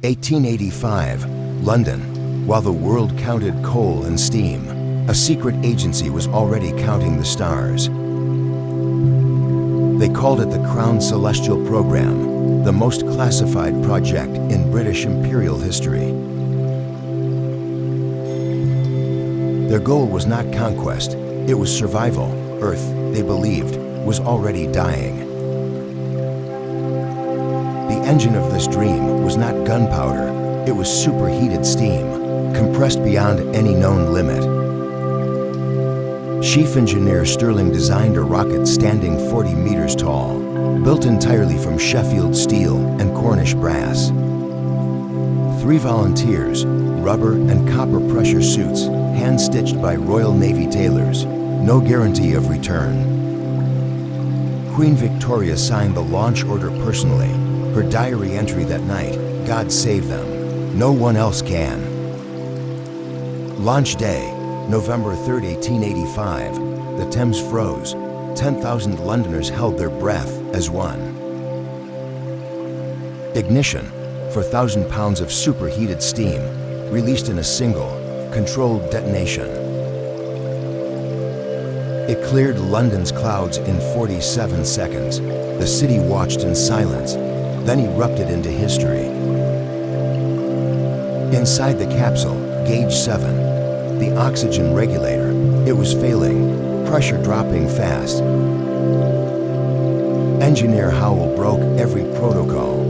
1885, London. While the world counted coal and steam, a secret agency was already counting the stars. They called it the Crown Celestial Program, the most classified project in British imperial history. Their goal was not conquest, it was survival. Earth, they believed, was already dying. The engine of this dream was not gunpowder, it was superheated steam, compressed beyond any known limit. Chief Engineer Stirling designed a rocket standing 40 meters tall, built entirely from Sheffield steel and Cornish brass. 3 volunteers, rubber and copper pressure suits, hand-stitched by Royal Navy tailors, no guarantee of return. Queen Victoria signed the launch order personally. Her diary entry that night, "God save them. No one else can." Launch day, November 3, 1885. The Thames froze. 10,000 Londoners held their breath as one. Ignition, 4,000 pounds of superheated steam, released in a single, controlled detonation. It cleared London's clouds in 47 seconds. The city watched in silence, then erupted into history. Inside the capsule, gauge 7, the oxygen regulator, it was failing, pressure dropping fast. Engineer Howell broke every protocol.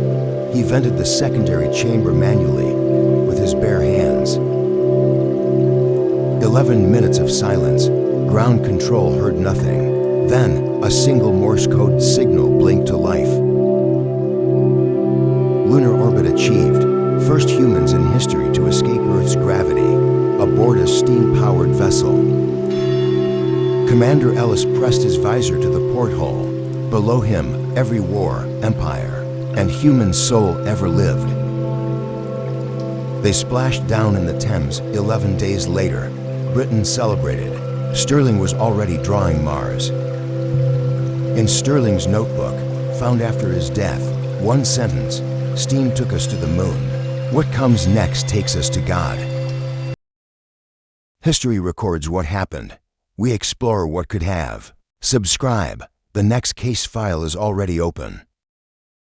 He vented the secondary chamber manually with his bare hands. 11 minutes of silence. Ground control heard nothing. Then, a single Morse code signal blinked to life. Lunar orbit achieved. First humans in history to escape Earth's gravity, aboard a steam-powered vessel. Commander Ellis pressed his visor to the porthole. Below him, every war, empire, and human soul ever lived. They splashed down in the Thames 11 days later. Britain celebrated. Stirling was already drawing Mars. In Stirling's notebook, found after his death, one sentence: "Steam took us to the moon. What comes next takes us to God." History records what happened. We explore what could have. Subscribe. The next case file is already open.